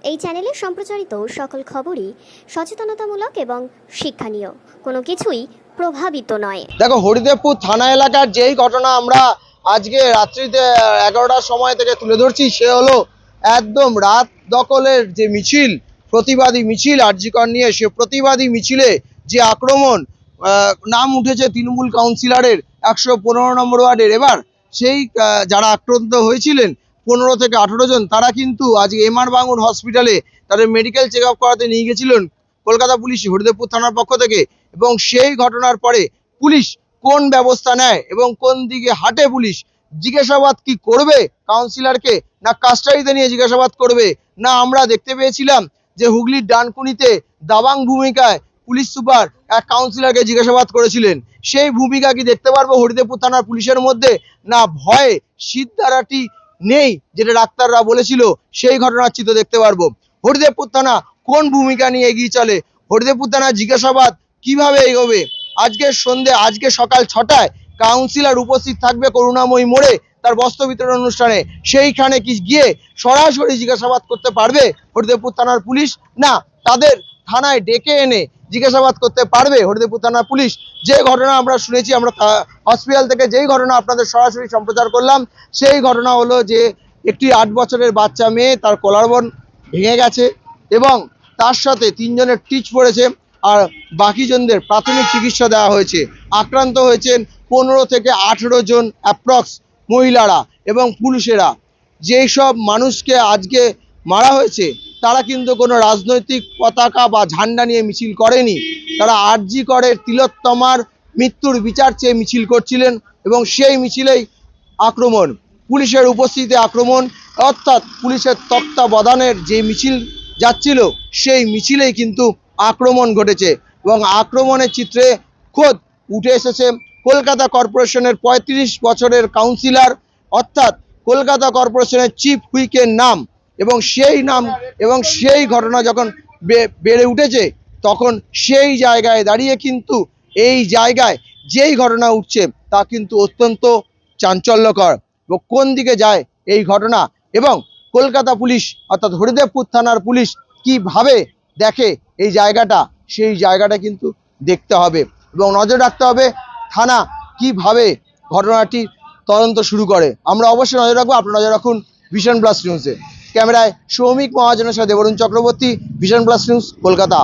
এই চ্যানেলে সম্প্রচারিত সকল খবরই সচেতনতামূলক এবং শিক্ষণীয়, কোনো কিছুই প্রভাবিত নয়। দেখো, হরিদেবপুর থানা এলাকার যেই ঘটনা আমরা আজকে রাত্রিতে 11টার সময় থেকে তুলে ধরছি, সে হলো একদম রাত দখলের যে মিছিল, প্রতিবাদী মিছিল আরজি কর নিয়ে, সে প্রতিবাদী মিছিলে যে আক্রমণ, নাম উঠেছে তৃণমূল কাউন্সিলরের 115 নম্বর ওয়ার্ডের। এবার সেই যারা আক্রান্ত হয়েছিলেন 15 থেকে 18 জন, তারা কিন্তু আজকে এমআর বাঙুর হসপিটালে তাদের মেডিকেল চেক আপ করাতে নিয়ে গেছিলেন কলকাতা পুলিশ হরিদেবপুর থানার পক্ষ থেকে। এবং সেই ঘটনার পরে পুলিশ কোন ব্যবস্থা নেয় এবং কোন দিকে হাঁটে পুলিশ, জিজ্ঞাসাবাদ কি করবে কাউন্সিলরকে, না কাস্টাডিতে নিয়ে জিজ্ঞাসাবাদ করবে, না আমরা দেখতে পেয়েছিলাম যে হুগলির ডানকুনিতে দাবাং ভূমিকায় পুলিশ সুপার এক কাউন্সিলরকে জিজ্ঞাসাবাদ করেছিলেন, সেই ভূমিকা কি দেখতে পারবো হরিদেবপুর থানার পুলিশের মধ্যে? না ভয়ে শীতধারাটি নেই, যেটা ডাক্তাররা বলেছিল, সেই ঘটনার চিত্র দেখতে পারবো। হরিদেবপুর থানা কোন ভূমিকা নিয়ে এগিয়ে চলে, হরিদেবপুর থানা জিজ্ঞাসাবাদ কিভাবে এগোবে? আজকে সকাল 6টায় কাউন্সিলর উপস্থিত থাকবে করুণাময়ী মোড়ে তার বস্ত্র বিতরণ অনুষ্ঠানে। সেইখানে কি গিয়ে সরাসরি জিজ্ঞাসাবাদ করতে পারবে হরিদেবপুর থানার পুলিশ? না, তাদের থানায় ডেকে এনে জিজ্ঞাসাবাদ করতে পারবে হরিদেবপুর থানার পুলিশ? যে ঘটনা আমরা শুনেছি, আমরা হসপিটাল থেকে যেই ঘটনা আপনাদের সরাসরি সম্প্রচার করলাম, সেই ঘটনা হলো যে একটি 8 বছরের বাচ্চা মেয়ে, তার কলারবোন ভেঙে গেছে এবং তার সাথে 3 জনের টিচ পড়েছে, আর বাকি জনদের প্রাথমিক চিকিৎসা দেওয়া হয়েছে। আক্রান্ত হয়েছেন 15 থেকে 18 জন অ্যাপ্রক্স মহিলারা এবং পুরুষেরা। যেই সব মানুষকে আজকে মারা হয়েছে, তারা কিন্তু কোনো রাজনৈতিক পতাকা বা ঝান্ডা নিয়ে মিছিল করেনি। তারা আরজি করের তিলোত্তমার মৃত্যুর বিচার চেয়ে মিছিল করছিলেন এবং সেই মিছিলেই আক্রমণ, পুলিশের উপস্থিতিতে আক্রমণ, অর্থাৎ পুলিশের তত্ত্বাবধানের যে মিছিল যাচ্ছিল, সেই মিছিলেই কিন্তু আক্রমণ ঘটেছে। এবং আক্রমণের চিত্রে খোদ উঠে এসেছে কলকাতা কর্পোরেশনের 35 বছরের কাউন্সিলর, অর্থাৎ কলকাতা কর্পোরেশনের চিফ হুইকের নাম। এবং সেই নাম এবং সেই ঘটনা যখন বেড়ে উঠেছে, তখন সেই জায়গায় দাঁড়িয়ে কিন্তু এই জায়গায় যেই ঘটনা উঠছে তা কিন্তু অত্যন্ত চাঞ্চল্যকর। এবং কোন দিকে যায় এই ঘটনা, এবং কলকাতা পুলিশ অর্থাৎ হরিদেবপুর থানার পুলিশ কিভাবে দেখে এই জায়গাটা, সেই জায়গাটা কিন্তু দেখতে হবে এবং নজর রাখতে হবে থানা কিভাবে ঘটনাটি তদন্ত শুরু করে। আমরা অবশ্যই নজর রাখবো। আপনারা নজর রাখুন ভিশন প্লাস নিউজে। ক্যামেরায় সৌমিক মহাজনের সাথে Debarun Chakraborty, vision plus news, Kolkata.